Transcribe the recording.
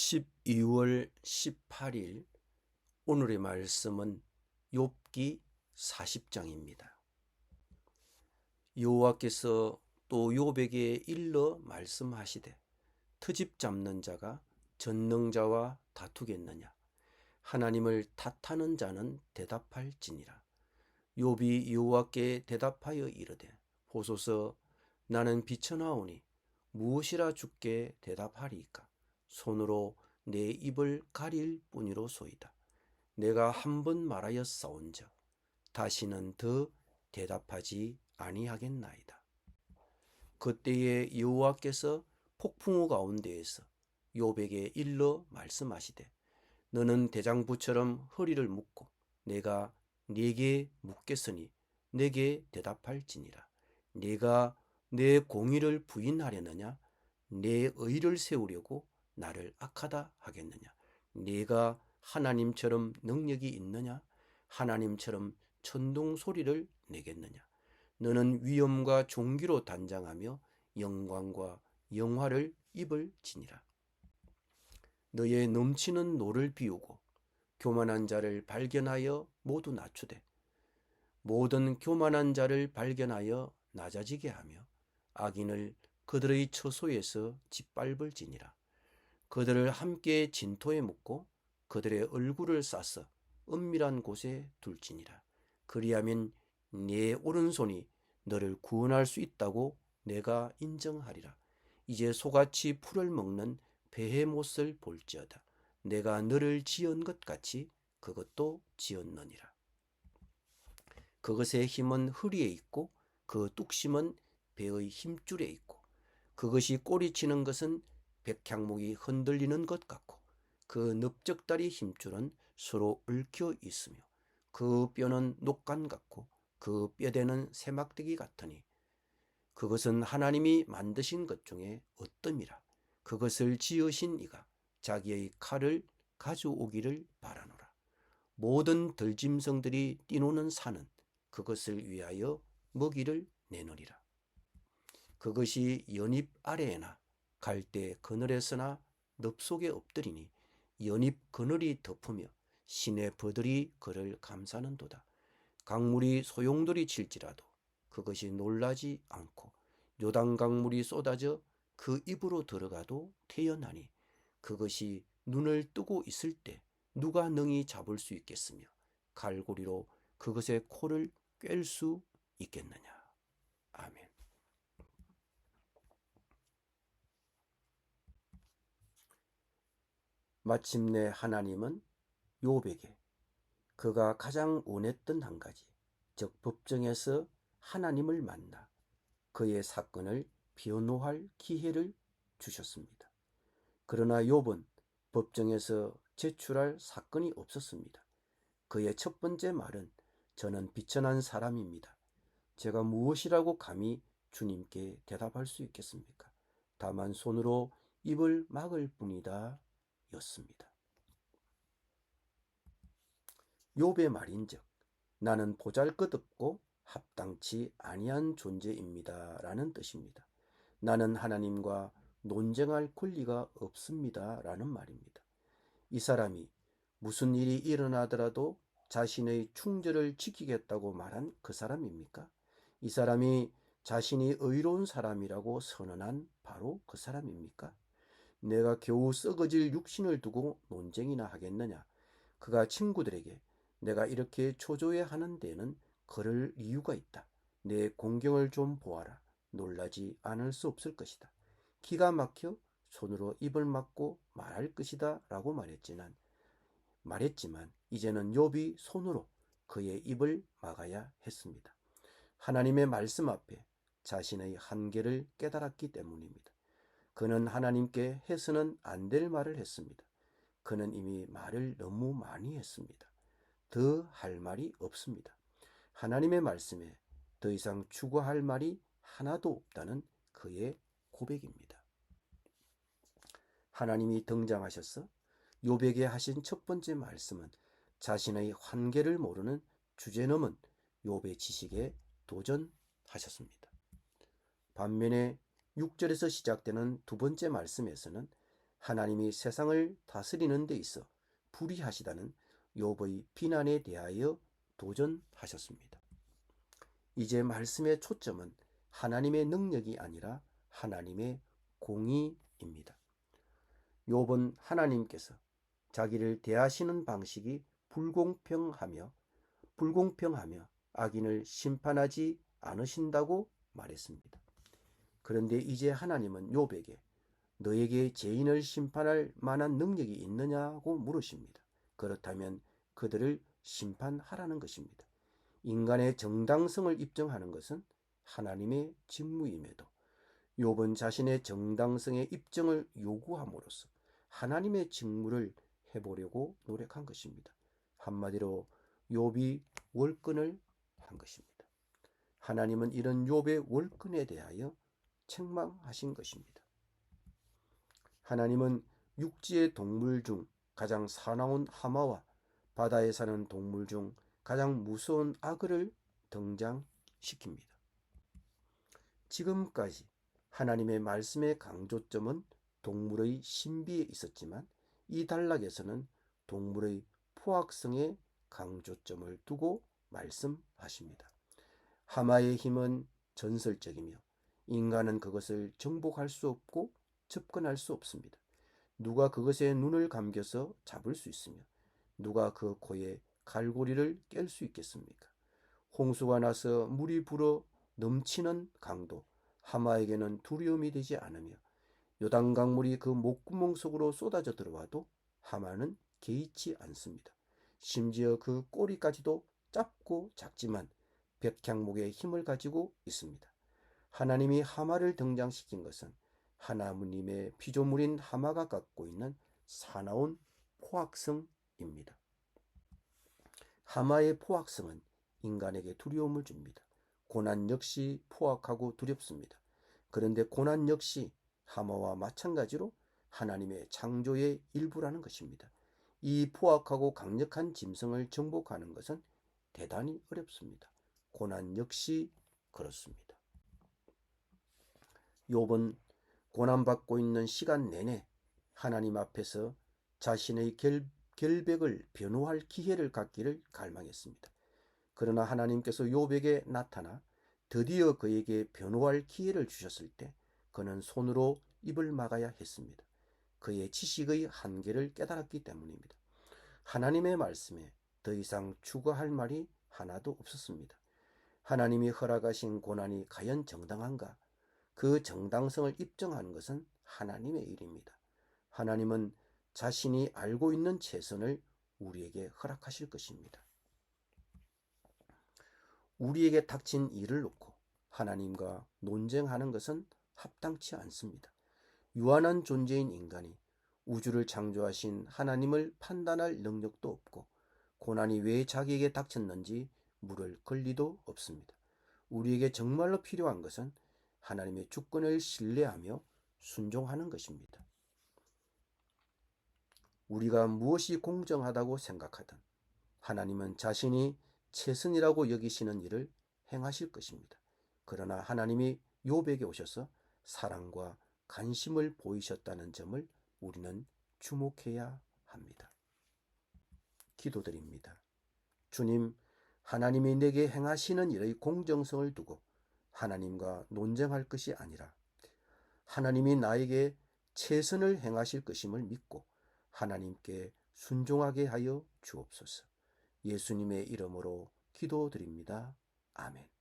12월 18일 오늘의 말씀은 욥기 40장입니다. 여호와께서 또 욥에게 일러 말씀하시되 트집 잡는 자가 전능자와 다투겠느냐. 하나님을 탓하는 자는 대답할지니라. 욥이 여호와께 대답하여 이르되 보소서, 나는 비천하오니 무엇이라 주께 대답하리이까. 손으로 내 입을 가릴 뿐이로소이다. 내가 한 번 말하였사온즉 다시는 더 대답하지 아니하겠나이다. 그때에 여호와께서 폭풍우 가운데에서 욥에게 일러 말씀하시되 너는 대장부처럼 허리를 묶고 내가 네게 묻겠으니 내게 대답할지니라. 네가 내 공의를 부인하려느냐? 내 의를 세우려고 나를 악하다 하겠느냐? 네가 하나님처럼 능력이 있느냐? 하나님처럼 천둥 소리를 내겠느냐? 너는 위엄과 존귀로 단장하며 영광과 영화를 입을 지니라. 너의 넘치는 노를 비우고 교만한 자를 발견하여 모두 낮추되 모든 교만한 자를 발견하여 낮아지게 하며 악인을 그들의 처소에서 짓밟을지니라. 그들을 함께 진토에 묻고 그들의 얼굴을 싸서 은밀한 곳에 둘지니라. 그리하면 네 오른손이 너를 구원할 수 있다고 내가 인정하리라. 이제 소같이 풀을 먹는 베헤못을 볼지어다. 내가 너를 지은 것 같이 그것도 지었느니라. 그것의 힘은 허리에 있고 그 뚝심은 배의 힘줄에 있고 그것이 꼬리치는 것은 백향목이 흔들리는 것 같고 그 넓적다리 힘줄은 서로 얽혀 있으며 그 뼈는 녹간 같고 그 뼈대는 새막대기 같으니 그것은 하나님이 만드신 것 중에 어뜸이라. 그것을 지으신 이가 자기의 칼을 가져오기를 바라노라. 모든 들짐승들이 뛰노는 산은 그것을 위하여 먹이를 내놓으리라. 그것이 연잎 아래에나 갈대 그늘에서나 늪속에 엎드리니 연잎 그늘이 덮으며 시내 버들이 그를 감싸는도다. 강물이 소용돌이 칠지라도 그것이 놀라지 않고 요단 강물이 쏟아져 그 입으로 들어가도 태연하니 그것이 눈을 뜨고 있을 때 누가 능히 잡을 수 있겠으며 갈고리로 그것의 코를 꿰을 수 있겠느냐. 아멘. 마침내 하나님은 욥에게 그가 가장 원했던 한 가지, 즉 법정에서 하나님을 만나 그의 사건을 변호할 기회를 주셨습니다. 그러나 욥은 법정에서 제출할 사건이 없었습니다. 그의 첫 번째 말은 저는 비천한 사람입니다. 제가 무엇이라고 감히 주님께 대답할 수 있겠습니까? 다만 손으로 입을 막을 뿐이다 였습니다. 욥의 말인즉 나는 보잘것없고 합당치 아니한 존재입니다 라는 뜻입니다. 나는 하나님과 논쟁할 권리가 없습니다 라는 말입니다. 이 사람이 무슨 일이 일어나더라도 자신의 충절을 지키겠다고 말한 그 사람입니까? 이 사람이 자신이 의로운 사람이라고 선언한 바로 그 사람입니까? 내가 겨우 썩어질 육신을 두고 논쟁이나 하겠느냐? 그가 친구들에게 내가 이렇게 초조해 하는 데는 그럴 이유가 있다. 내 공경을 좀 보아라. 놀라지 않을 수 없을 것이다. 기가 막혀 손으로 입을 막고 말할 것이다 라고 말했지만 이제는 욥이 손으로 그의 입을 막아야 했습니다. 하나님의 말씀 앞에 자신의 한계를 깨달았기 때문입니다. 그는 하나님께 해서는 안 될 말을 했습니다. 그는 이미 말을 너무 많이 했습니다. 더 할 말이 없습니다. 하나님의 말씀에 더 이상 추가할 말이 하나도 없다는 그의 고백입니다. 하나님이 등장하셔서 욥에게 하신 첫 번째 말씀은 자신의 한계를 모르는 주제넘은 욥의 지식에 도전하셨습니다. 반면에 6절에서 시작되는 두 번째 말씀에서는 하나님이 세상을 다스리는 데 있어 불의하시다는 욥의 비난에 대하여 도전하셨습니다. 이제 말씀의 초점은 하나님의 능력이 아니라 하나님의 공의입니다. 욥은 하나님께서 자기를 대하시는 방식이 불공평하며 악인을 심판하지 않으신다고 말했습니다. 그런데 이제 하나님은 욥에게 너에게 죄인을 심판할 만한 능력이 있느냐고 물으십니다. 그렇다면 그들을 심판하라는 것입니다. 인간의 정당성을 입증하는 것은 하나님의 직무임에도 욥은 자신의 정당성의 입증을 요구함으로써 하나님의 직무를 해보려고 노력한 것입니다. 한마디로 욥이 월권을 한 것입니다. 하나님은 이런 욥의 월권에 대하여 책망하신 것입니다. 하나님은 육지의 동물 중 가장 사나운 하마와 바다에 사는 동물 중 가장 무서운 악어를 등장시킵니다. 지금까지 하나님의 말씀의 강조점은 동물의 신비에 있었지만 이 단락에서는 동물의 포악성에 강조점을 두고 말씀하십니다. 하마의 힘은 전설적이며 인간은 그것을 정복할 수 없고 접근할 수 없습니다. 누가 그것에 눈을 감겨서 잡을 수 있으며 누가 그 코에 갈고리를 깰 수 있겠습니까? 홍수가 나서 물이 불어 넘치는 강도 하마에게는 두려움이 되지 않으며 요단강물이 그 목구멍 속으로 쏟아져 들어와도 하마는 개의치 않습니다. 심지어 그 꼬리까지도 짧고 작지만 백향목의 힘을 가지고 있습니다. 하나님이 하마를 등장시킨 것은 하나님의 피조물인 하마가 갖고 있는 사나운 포악성입니다. 하마의 포악성은 인간에게 두려움을 줍니다. 고난 역시 포악하고 두렵습니다. 그런데 고난 역시 하마와 마찬가지로 하나님의 창조의 일부라는 것입니다. 이 포악하고 강력한 짐승을 정복하는 것은 대단히 어렵습니다. 고난 역시 그렇습니다. 욥은 고난받고 있는 시간 내내 하나님 앞에서 자신의 결백을 변호할 기회를 갖기를 갈망했습니다. 그러나 하나님께서 욥에게 나타나 드디어 그에게 변호할 기회를 주셨을 때 그는 손으로 입을 막아야 했습니다. 그의 지식의 한계를 깨달았기 때문입니다. 하나님의 말씀에 더 이상 추가할 말이 하나도 없었습니다. 하나님이 허락하신 고난이 과연 정당한가? 그 정당성을 입증하는 것은 하나님의 일입니다. 하나님은 자신이 알고 있는 최선을 우리에게 허락하실 것입니다. 우리에게 닥친 일을 놓고 하나님과 논쟁하는 것은 합당치 않습니다. 유한한 존재인 인간이 우주를 창조하신 하나님을 판단할 능력도 없고 고난이 왜 자기에게 닥쳤는지 물을 권리도 없습니다. 우리에게 정말로 필요한 것은 하나님의 주권을 신뢰하며 순종하는 것입니다. 우리가 무엇이 공정하다고 생각하든 하나님은 자신이 최선이라고 여기시는 일을 행하실 것입니다. 그러나 하나님이 욥에게 오셔서 사랑과 관심을 보이셨다는 점을 우리는 주목해야 합니다. 기도드립니다. 주님, 하나님이 내게 행하시는 일의 공정성을 두고 하나님과 논쟁할 것이 아니라 하나님이 나에게 최선을 행하실 것임을 믿고 하나님께 순종하게 하여 주옵소서. 예수님의 이름으로 기도드립니다. 아멘.